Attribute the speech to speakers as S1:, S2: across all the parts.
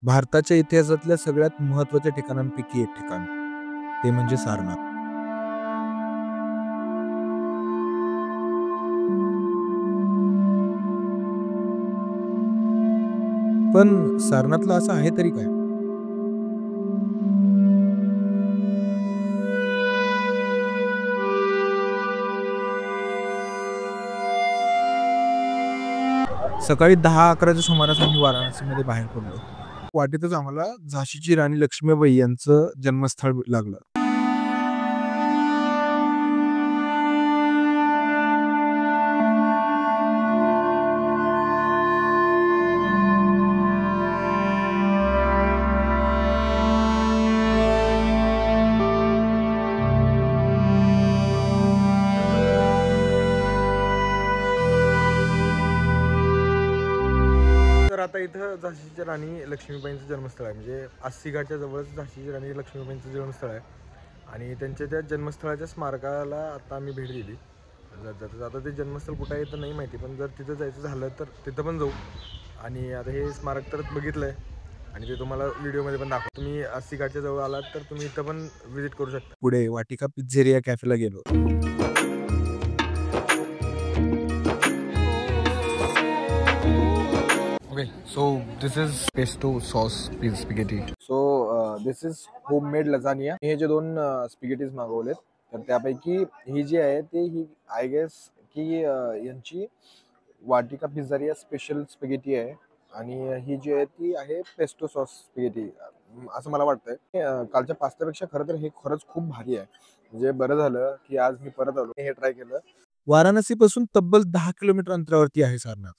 S1: भारताच्या इतिहासातल्या सगळ्यात महत्त्वाच्या ठिकाणांपैकी एक ठिकाण, ते म्हणजे सारनाथ. पण सारनाथला असं आहे तरी काय? सकाळी 10-11च्या सुमारास आम्ही वाराणसीमध्ये बाहेर पडलो. वाटेतच आम्हाला झाशीची राणी लक्ष्मीबाई यांचं जन्मस्थळ लागलं. तर आता इथं झाशीच्या राणी लक्ष्मीबाईंचं जन्मस्थळ आहे. म्हणजे अस्सी घाटच्या जवळच झाशीची राणी लक्ष्मीबाईंचं जन्मस्थळ आहे आणि त्यांच्या त्या जन्मस्थळाच्या स्मारकाला आता आम्ही भेट दिली. आता ते जन्मस्थळ कुठं आहे तर नाही माहिती, पण जर तिथं जायचं झालं तर तिथं पण जाऊ. आणि आता हे स्मारक तर बघितलं आहे आणि ते तुम्हाला व्हिडिओमध्ये पण दाखवतो. तुम्ही अस्सी घाटच्या जवळ आलात तर तुम्ही इथं पण व्हिजिट करू शकता. पुढे वाटिका पिझ्झेरिया कॅफेला गेलो. Okay, so this is pesto sauce spaghetti. So this is homemade lasagna. हे जे दोन स्पॅगेटीज मागवलेत, तर त्यापैकी ही जी आहे ती ही आय गेस की यांची वाटिका पिझ्झेरिया स्पेशल स्पॅगेटी आहे आणि ही जी आहे ती आहे पेस्टो सॉस स्पॅगेटी असं मला वाटतंय. कालच्या पास्तापेक्षा खरं तर हे खरंच खूप भारी आहे. म्हणजे बरं झालं की आज मी परत आलो, हे ट्राय केलं. वाराणसीपासून तब्बल 10 किलोमीटर अंतरावरती आहे सारनाथ.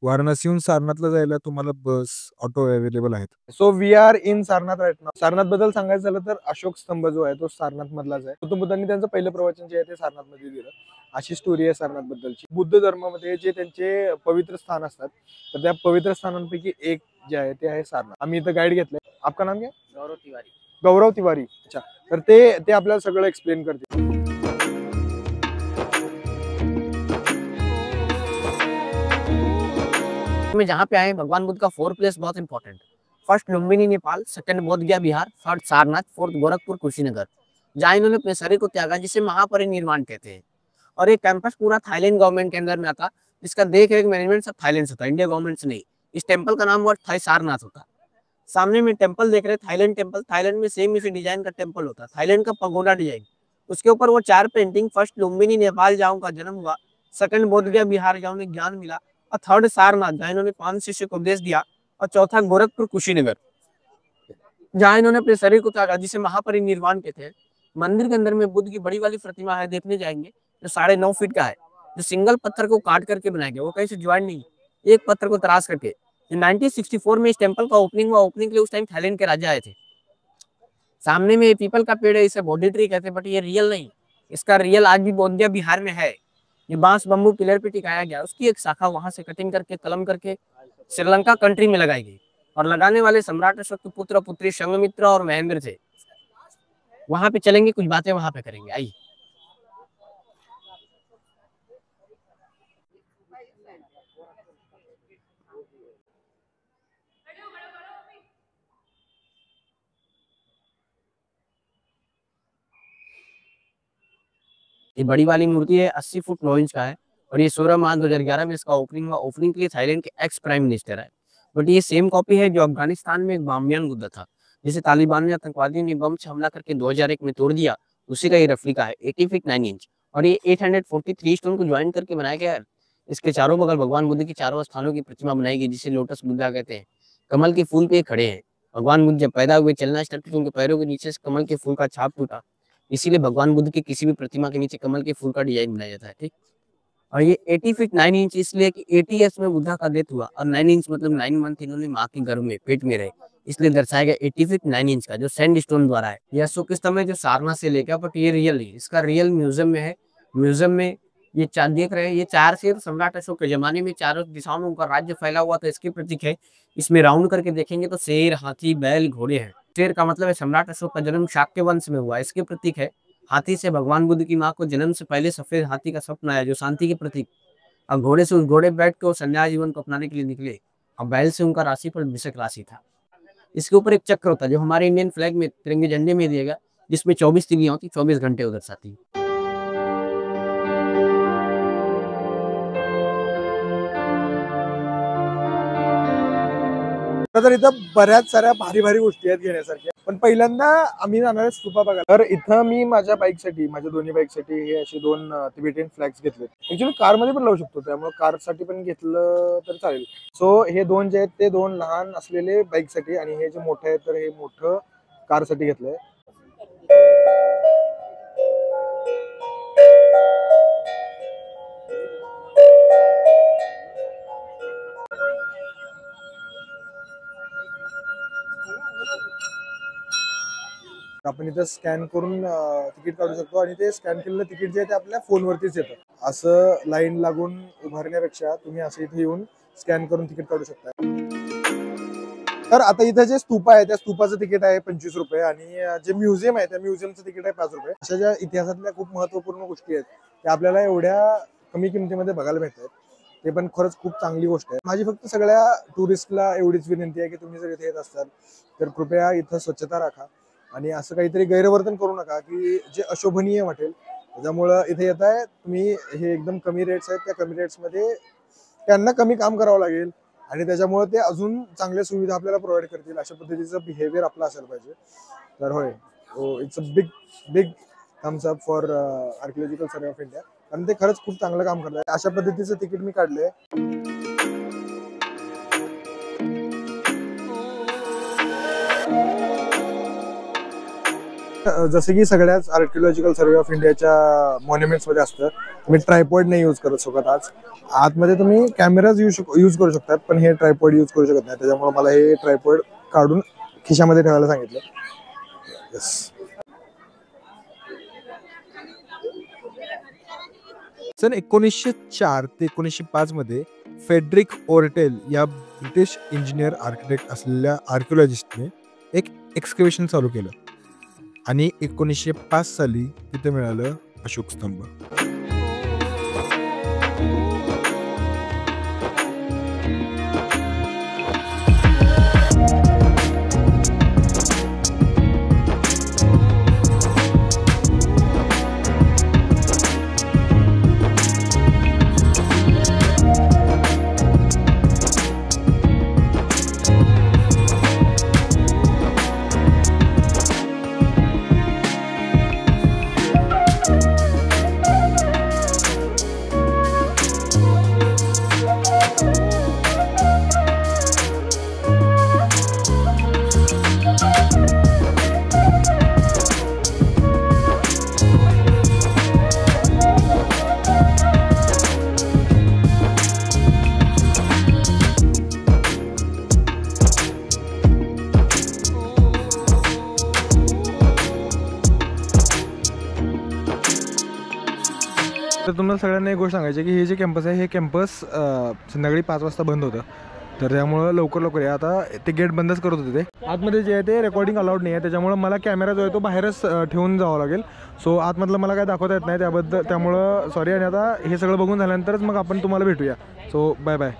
S1: वाराणसीहून सारनाथला जायला तुम्हाला बस, ऑटो अवेलेबल आहेत. So we are in Sarnath right now. Sarnath बद्दल सांगायचं झालं तर अशोक स्तंभ जो आहे तो सारनाथ मधलाच आहे. गौतम बुद्धांनी त्यांचं पहिलं प्रवचन जे आहे ते सारनाथ मध्ये दिलं, अशी स्टोरी आहे सारनाथ बद्दलची. बुद्ध धर्मामध्ये जे त्यांचे पवित्र स्थान असतात, तर त्या पवित्र स्थानांपैकी एक जे आहे ते आहे सारनाथ. आम्ही इथं गाईड घेतलंय. आपका नाम क्या? गौरव तिवारी. गौरव तिवारी. अच्छा, तर ते आपल्याला सगळं एक्सप्लेन करतील.
S2: में जहाँ पे आए भगवान बुद्ध का 4 प्लेस बहुत important. First Lumbini Nepal, second Bodhgaya Bihar, third Sarnath, fourth Gorakhpur Kushinagar, जहाँ इन्होंने अपने शरीर को त्यागा, जिसे महापरिनिर्वाण कहते हैं। और ये कैंपस पूरा थाईलैंड गवर्नमेंट के अंदर में आता, जिसका देख रेख मैनेजमेंट सब थाईलैंड से होता, इंडिया गवर्नमेंट से नहीं। इस टेम्पल का नाम थाई सारनाथ होता। सामने में टेम्पल देख रहे हैं, थाईलैंड टेम्पल। थाईलैंड में सेम इसी डिजाइन का टेम्पल होता, थाईलैंड का पगोडा डिजाइन। उसके ऊपर वो 4 पेंटिंग, फर्स्ट लुम्बिनी नेपाल जहाँ उनका जन्म हुआ, सेकंड बोधगया बिहार जहाँ उन्हें ज्ञान मिला, और थर्ड सारनाथ जहाँ इन्होंने 5 शिष्य को उपदेश दिया, और चौथा गोरखपुर कुशीनगर जहाँ इन्होंने अपने शरीर को त्यागा, जिसे महापरिनिर्वाण कहते हैं। मंदिर के अंदर में बुद्ध की बड़ी वाली प्रतिमा है, देखने जाएंगे, जो 9.5 फीट का है, जो सिंगल पत्थर को काट करके बनाया गया, वो कहीं से ज्वाइन नहीं, एक पत्थर को तराश करके। 1964 में इस टेम्पल का ओपनिंग हुआ। ओपनिंग के लिए उस टाइम थाईलैंड के राजा आए थे। सामने में पीपल का पेड़ है, इसे बोधी ट्री कहते हैं, बट ये रियल नहीं। इसका रियल आज भी बोधगया बिहार में है। ये बांस बम्बू पिलर पे टिकाया गया, उसकी एक शाखा वहां से कटिंग करके कलम करके श्रीलंका कंट्री में लगाई गई, और लगाने वाले सम्राट अशोक के पुत्र पुत्री संघमित्रा और महेंद्र थे। वहां पे चलेंगे, कुछ बातें वहां पे करेंगे, आइए। ये बड़ी वाली मूर्ति है, 80 फुट 9 इंच का है, और ये 16 मार्च 2011 में इसका ओपनिंग हुआ। ओपनिंग के लिए थाईलैंड के एक्स प्राइम मिनिस्टर है। बट ये सेम कॉपी है जो अफगानिस्तान में एक बामियान बुद्धा था, जिसे तालिबान ने आतंकवादियों ने बम से हमला करके 2001 में तोड़ दिया। उसी का ये रेप्लिका है, 80 फीट 9 इंच, और ये 843 स्टोन को ज्वाइन करके बनाया गया है। इसके चारों बगल भगवान बुद्ध की चारों स्थानों की प्रतिमा बनाई गई, जिसे लोटस बुद्धा कहते हैं। कमल के फूल पे खड़े हैं। भगवान बुद्ध जब पैदा हुए, चलना स्टार्ट किया, उनके पैरों के नीचे से कमल के फूल का छाप टूटा, इसीलिए भगवान बुद्ध की किसी भी प्रतिमा के नीचे कमल के फूल का डिजाइन बनाया जाता है, ठीक। और ये 80 फीट 9 इंच इसलिए कि 80 ईयर्स में बुद्धा का डेथ हुआ, और 9 इंच मतलब 9 मंथ इन्होंने माँ के गर्भ में पेट में रहे, इसलिए दर्शाया गया 80 फीट 9 इंच का, जो सैंड स्टोन द्वारा है। यह अशोक स्तंभ है जो सारनाथ से लेकर, बट ये रियल नहीं, इसका रियल म्यूजियम में है। म्यूजियम में ये देख रहे हैं, ये 4 शेर सम्राट अशोक के जमाने में चारों दिशाओं में उनका राज्य फैला हुआ था, इसके प्रतीक है। इसमें राउंड करके देखेंगे तो शेर, हाथी, बैल, घोड़े हैं। शेर का मतलब है सम्राट अशोक का जन्म शाक्य वंश में हुआ, इसके प्रतीक है। हाथी से भगवान बुद्ध की माँ को जन्म से पहले सफेद हाथी का सपन आया, जो शांति के प्रतीक। अब घोड़े से उस घोड़े बैठ के वो संन्यास जीवन को अपनाने के लिए निकले, और बैल से उनका राशि पर वृषभ राशि था। इसके ऊपर एक चक्र होता है जो हमारे इंडियन फ्लैग में तिरंगे झंडे में दिएगा, जिसमें 24 तिरियां होती, 24 घंटे उधर साथी।
S1: तर इथं बऱ्याच साऱ्या भारी भारी गोष्टी आहेत घेण्यासारख्या, पण पहिल्यांदा आम्ही जाणार आहे स्तूपा बघायला। तर इथं मी माझ्या बाईकसाठी, माझ्या दोन्ही बाईकसाठी हे असे 2 तिबेटियन फ्लॅग्स घेतलेत। ऍक्च्युअली कार मध्ये पण लावू शकतो, त्यामुळे कारसाठी पण घेतलं तर चालेल। सो हे 2 जे आहेत ते 2 लहान असलेले बाईकसाठी, आणि हे जे मोठे आहेत तर हे मोठं कारसाठी घेतलंय। आपण इथं स्कॅन करून तिकीट काढू शकतो, आणि ते स्कॅन केलेलं तिकीट जे आहे ते आपल्या फोनवरतीच येतं। असं लाईन लागून उभारण्यापेक्षा तुम्ही असं इथे येऊन स्कॅन करून तिकीट काढू शकता। तर आता इथं जे स्तूपा आहे त्या स्तूपाचं तिकीट आहे 25 रुपये, आणि जे म्युझियम आहे त्या म्युझियमचं तिकीट आहे 5 रुपये। अशा ज्या इतिहासातल्या खूप महत्त्वपूर्ण गोष्टी आहेत त्या आपल्याला एवढ्या कमी किमतीमध्ये बघायला भेटतात, ते पण खरंच खूप चांगली गोष्ट आहे। माझी फक्त सगळ्या टुरिस्टला एवढीच विनंती आहे की तुम्ही जर इथे येत असाल तर कृपया इथं स्वच्छता राखा, आणि असं काहीतरी गैरवर्तन करू नका की जे अशोभनीय वाटेल। त्याच्यामुळं इथे येत आहे तुम्ही, हे एकदम कमी रेट्स आहेत, त्या कमी रेट्समध्ये त्यांना कमी काम करावं लागेल, आणि त्याच्यामुळे ते अजून चांगल्या सुविधा आपल्याला प्रोव्हाइड करतील, अशा पद्धतीचं बिहेवियर आपलं असायला पाहिजे। तर होय, it's a big thumbs up for archaeological survey of India, कारण ते खरंच खूप चांगलं काम करतात। अशा पद्धतीचं तिकीट मी काढलंय। जसं की सगळ्याच आर्किओलॉजिकल सर्वे ऑफ इंडियाच्या मॉन्युमेंट्स मध्ये असतं, तुम्ही ट्रायपॉड नाही यूज करू शकत। आतमध्ये तुम्ही कॅमेराज यूज करू शकतात, पण हे ट्रायपॉड यूज करू शकत नाही। त्याच्यामुळे मला हे ट्रायपॉड काढून खिशामध्ये ठेवायला सांगितलं।
S3: सन 1904 ते 1905 मध्ये फेडरिक ओर्टेल या ब्रिटिश इंजिनियर आर्किटेक्ट असलेल्या आर्किओलॉजिस्टने एक एक्सकॅव्हेशन चालू केलं, आणि 1905 साली तिथे मिळालं अशोक स्तंभ।
S1: तर तुम्हाला सगळ्यांना एक गोष्ट सांगायची की हे जे कॅम्पस आहे हे कॅम्पस संध्याकाळी 5 वाजता बंद होतं, तर त्यामुळं लवकर या। आता ते गेट बंदच करत होते, ते आतमध्ये जे आहे ते रेकॉर्डिंग अलाउड नाही आहे, त्याच्यामुळे मला कॅमेरा जो आहे तो बाहेरच ठेवून जावं लागेल। सो आतमधलं मला काय दाखवता येत नाही त्यामुळं सॉरी, आणि आता हे सगळं बघून झाल्यानंतरच मग आपण तुम्हाला भेटूया। So bye bye.